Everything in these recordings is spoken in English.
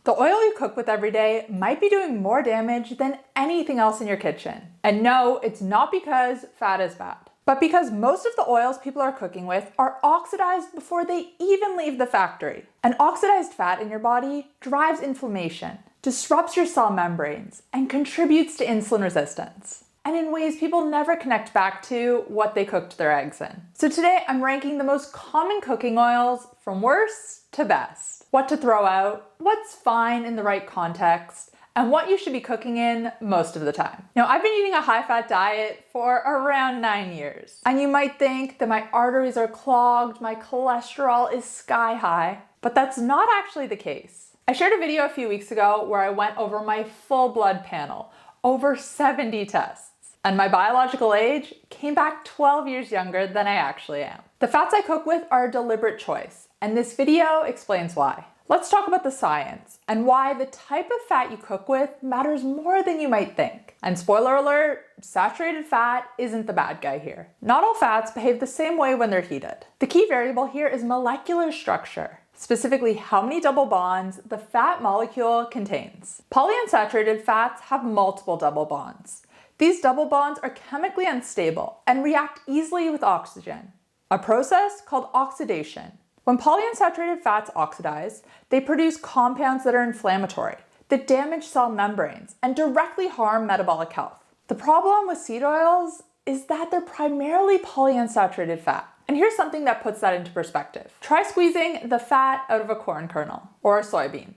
The oil you cook with every day might be doing more damage than anything else in your kitchen. And no, it's not because fat is bad, but because most of the oils people are cooking with are oxidized before they even leave the factory. An oxidized fat in your body drives inflammation, disrupts your cell membranes, and contributes to insulin resistance, and in ways people never connect back to what they cooked their eggs in. So today I'm ranking the most common cooking oils from worst to best. What to throw out, what's fine in the right context, and what you should be cooking in most of the time. Now, I've been eating a high-fat diet for around 9 years, and you might think that my arteries are clogged, my cholesterol is sky high, but that's not actually the case. I shared a video a few weeks ago where I went over my full blood panel, over 70 tests. And my biological age came back 12 years younger than I actually am. The fats I cook with are a deliberate choice, and this video explains why. Let's talk about the science and why the type of fat you cook with matters more than you might think. And spoiler alert, saturated fat isn't the bad guy here. Not all fats behave the same way when they're heated. The key variable here is molecular structure, specifically how many double bonds the fat molecule contains. Polyunsaturated fats have multiple double bonds. These double bonds are chemically unstable and react easily with oxygen, a process called oxidation. When polyunsaturated fats oxidize, they produce compounds that are inflammatory, that damage cell membranes, and directly harm metabolic health. The problem with seed oils is that they're primarily polyunsaturated fat. And here's something that puts that into perspective. Try squeezing the fat out of a corn kernel or a soybean.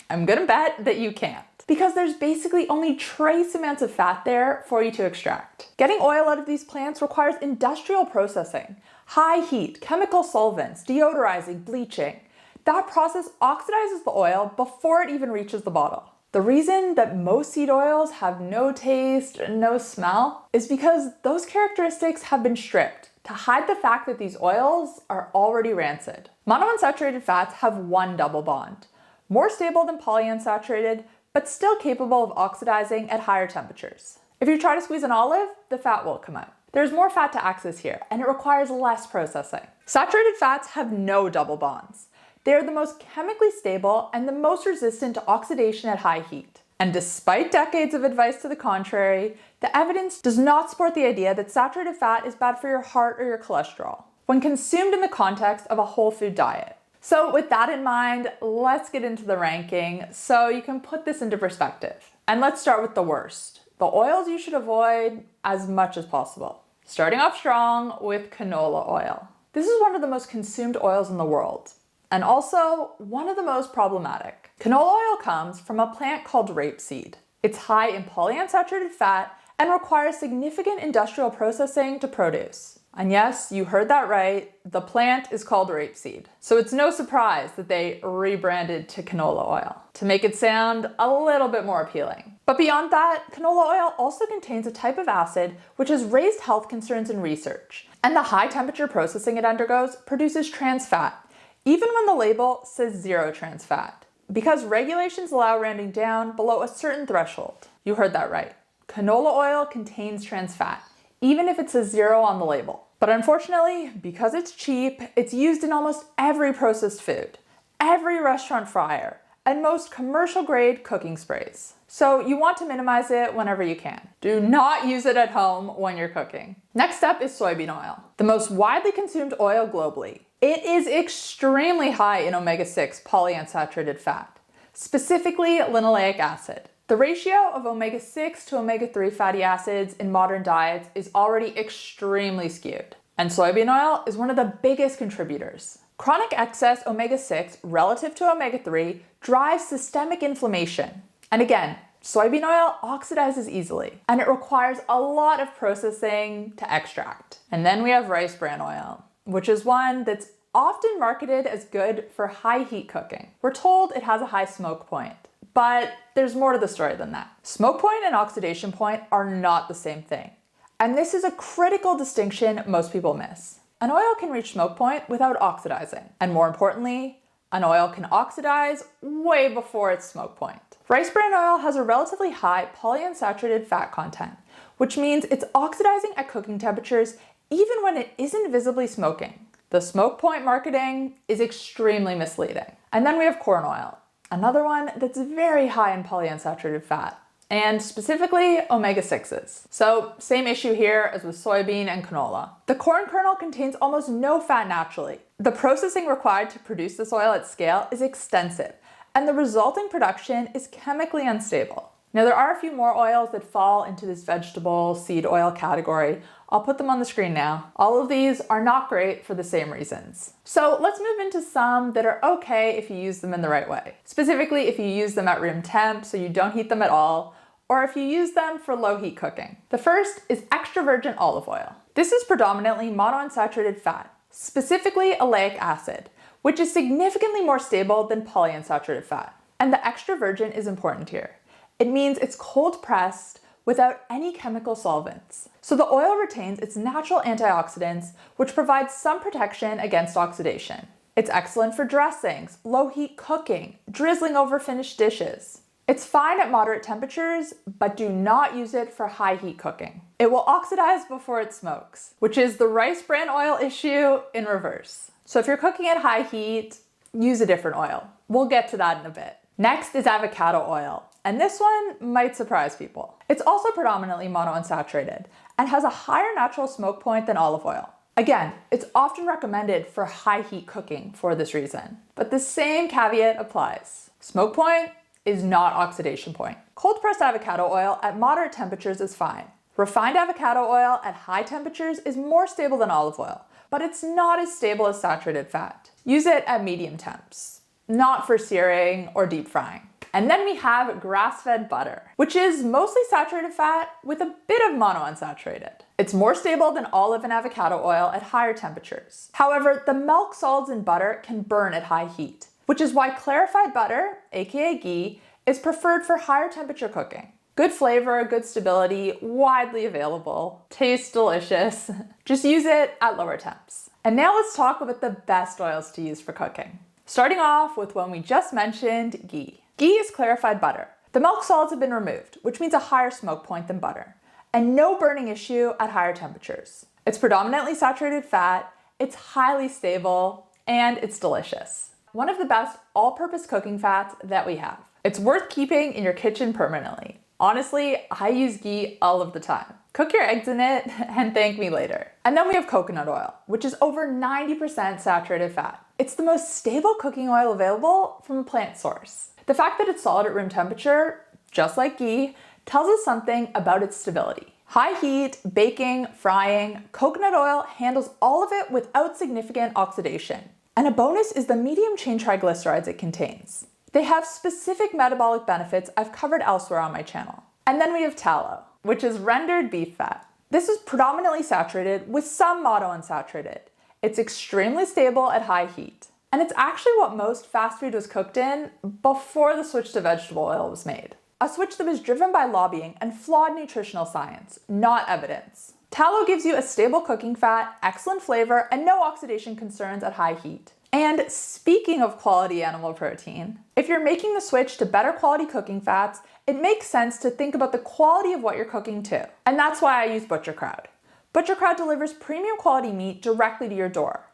I'm gonna bet that you can't, because there's basically only trace amounts of fat there for you to extract. Getting oil out of these plants requires industrial processing, high heat, chemical solvents, deodorising, bleaching. That process oxidizes the oil before it even reaches the bottle. The reason that most seed oils have no taste, no smell, is because those characteristics have been stripped to hide the fact that these oils are already rancid. Monounsaturated fats have one double bond, more stable than polyunsaturated, but still capable of oxidizing at higher temperatures. If you try to squeeze an olive, the fat will come out. There's more fat to access here, and it requires less processing. Saturated fats have no double bonds. They are the most chemically stable and the most resistant to oxidation at high heat. And despite decades of advice to the contrary, the evidence does not support the idea that saturated fat is bad for your heart or your cholesterol when consumed in the context of a whole food diet. So with that in mind, let's get into the ranking so you can put this into perspective. And let's start with the worst, the oils you should avoid as much as possible. Starting off strong with canola oil. This is one of the most consumed oils in the world, and also one of the most problematic. Canola oil comes from a plant called rapeseed. It's high in polyunsaturated fat and requires significant industrial processing to produce. And yes, you heard that right, the plant is called rapeseed. So it's no surprise that they rebranded to canola oil to make it sound a little bit more appealing. But beyond that, canola oil also contains a type of acid which has raised health concerns in research. And the high temperature processing it undergoes produces trans fat, even when the label says zero trans fat, because regulations allow rounding down below a certain threshold. You heard that right. Canola oil contains trans fat, even if it says zero on the label. But unfortunately, because it's cheap, it's used in almost every processed food, every restaurant fryer, and most commercial grade cooking sprays. So you want to minimize it whenever you can. Do not use it at home when you're cooking. Next up is soybean oil, the most widely consumed oil globally. It is extremely high in omega-6 polyunsaturated fat, specifically linoleic acid. The ratio of omega-6 to omega-3 fatty acids in modern diets is already extremely skewed, and soybean oil is one of the biggest contributors. Chronic excess omega-6 relative to omega-3 drives systemic inflammation. And again, soybean oil oxidizes easily, and it requires a lot of processing to extract. And then we have rice bran oil, which is one that's often marketed as good for high heat cooking. We're told it has a high smoke point, but there's more to the story than that. Smoke point and oxidation point are not the same thing. And this is a critical distinction most people miss. An oil can reach smoke point without oxidizing. And more importantly, an oil can oxidize way before its smoke point. Rice bran oil has a relatively high polyunsaturated fat content, which means it's oxidizing at cooking temperatures even when it isn't visibly smoking. The smoke point marketing is extremely misleading. And then we have corn oil, another one that's very high in polyunsaturated fat, and specifically omega-6s. So same issue here as with soybean and canola. The corn kernel contains almost no fat naturally. The processing required to produce this oil at scale is extensive, and the resulting production is chemically unstable. Now there are a few more oils that fall into this vegetable seed oil category. I'll put them on the screen now. All of these are not great for the same reasons. So let's move into some that are okay if you use them in the right way. Specifically if you use them at room temp so you don't heat them at all, or if you use them for low heat cooking. The first is extra virgin olive oil. This is predominantly monounsaturated fat, specifically oleic acid, which is significantly more stable than polyunsaturated fat. And the extra virgin is important here. It means it's cold pressed without any chemical solvents. So the oil retains its natural antioxidants, which provides some protection against oxidation. It's excellent for dressings, low heat cooking, drizzling over finished dishes. It's fine at moderate temperatures, but do not use it for high heat cooking. It will oxidize before it smokes, which is the rice bran oil issue in reverse. So if you're cooking at high heat, use a different oil. We'll get to that in a bit. Next is avocado oil, and this one might surprise people. It's also predominantly monounsaturated and has a higher natural smoke point than olive oil. Again, it's often recommended for high heat cooking for this reason, but the same caveat applies. Smoke point is not oxidation point. Cold pressed avocado oil at moderate temperatures is fine. Refined avocado oil at high temperatures is more stable than olive oil, but it's not as stable as saturated fat. Use it at medium temps, not for searing or deep frying. And then we have grass-fed butter, which is mostly saturated fat with a bit of monounsaturated. It's more stable than olive and avocado oil at higher temperatures. However, the milk solids in butter can burn at high heat, which is why clarified butter, aka ghee, is preferred for higher temperature cooking. Good flavor, good stability, widely available, tastes delicious. Just use it at lower temps. And now let's talk about the best oils to use for cooking. Starting off with one we just mentioned, ghee. Ghee is clarified butter. The milk solids have been removed, which means a higher smoke point than butter, and no burning issue at higher temperatures. It's predominantly saturated fat, it's highly stable, and it's delicious. One of the best all-purpose cooking fats that we have. It's worth keeping in your kitchen permanently. Honestly, I use ghee all of the time. Cook your eggs in it and thank me later. And then we have coconut oil, which is over 90% saturated fat. It's the most stable cooking oil available from a plant source. The fact that it's solid at room temperature, just like ghee, tells us something about its stability. High heat, baking, frying, coconut oil handles all of it without significant oxidation. And a bonus is the medium chain triglycerides it contains. They have specific metabolic benefits I've covered elsewhere on my channel. And then we have tallow, which is rendered beef fat. This is predominantly saturated with some monounsaturated. It's extremely stable at high heat. And it's actually what most fast food was cooked in before the switch to vegetable oil was made. A switch that was driven by lobbying and flawed nutritional science, not evidence. Tallow gives you a stable cooking fat, excellent flavor, and no oxidation concerns at high heat. And speaking of quality animal protein, if you're making the switch to better quality cooking fats, it makes sense to think about the quality of what you're cooking too. And that's why I use Butcher-Crowd. Butcher-Crowd delivers premium quality meat directly to your door.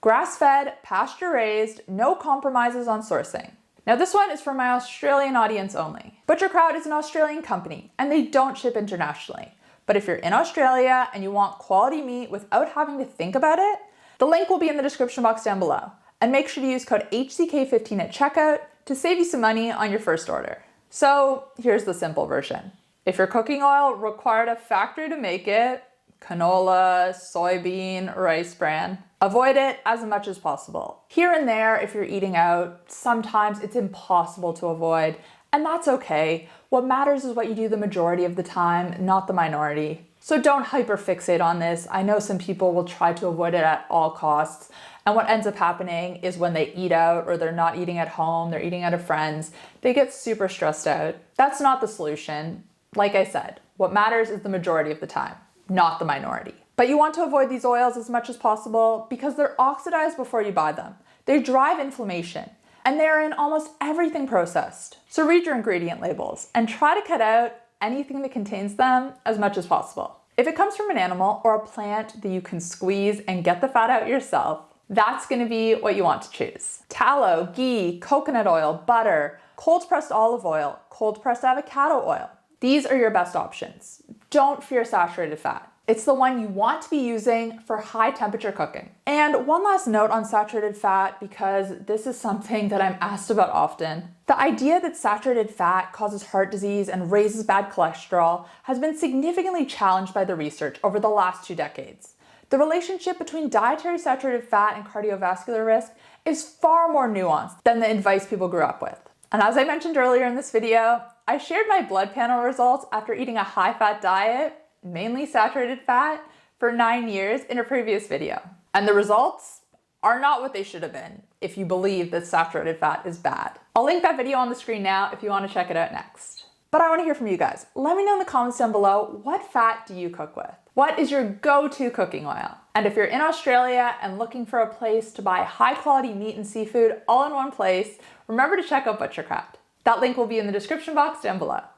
Grass-fed, pasture-raised, no compromises on sourcing. Now this one is for my Australian audience only. Butcher-Crowd is an Australian company and they don't ship internationally. But if you're in Australia and you want quality meat without having to think about it, the link will be in the description box down below. And make sure to use code HCK15 at checkout to save you some money on your first order. So here's the simple version. If your cooking oil required a factory to make it, canola, soybean, rice bran, avoid it as much as possible. Here and there, if you're eating out, sometimes it's impossible to avoid, and that's okay. What matters is what you do the majority of the time, not the minority. So don't hyperfixate on this. I know some people will try to avoid it at all costs, and what ends up happening is when they eat out or they're not eating at home, they're eating out of friends, they get super stressed out. That's not the solution. Like I said, what matters is the majority of the time, not the minority. But you want to avoid these oils as much as possible because they're oxidized before you buy them. They drive inflammation, and they're in almost everything processed. So read your ingredient labels and try to cut out anything that contains them as much as possible. If it comes from an animal or a plant that you can squeeze and get the fat out yourself, that's going to be what you want to choose. Tallow, ghee, coconut oil, butter, cold-pressed olive oil, cold-pressed avocado oil. These are your best options. Don't fear saturated fat. It's the one you want to be using for high temperature cooking. And one last note on saturated fat, because this is something that I'm asked about often. The idea that saturated fat causes heart disease and raises bad cholesterol has been significantly challenged by the research over the last 2 decades. The relationship between dietary saturated fat and cardiovascular risk is far more nuanced than the advice people grew up with. And as I mentioned earlier in this video, I shared my blood panel results after eating a high-fat diet, mainly saturated fat, for 9 years in a previous video. And the results are not what they should have been if you believe that saturated fat is bad. I'll link that video on the screen now if you want to check it out next. But I want to hear from you guys. Let me know in the comments down below, what fat do you cook with? What is your go-to cooking oil? And if you're in Australia and looking for a place to buy high-quality meat and seafood all in one place, remember to check out Butchercraft. That link will be in the description box down below.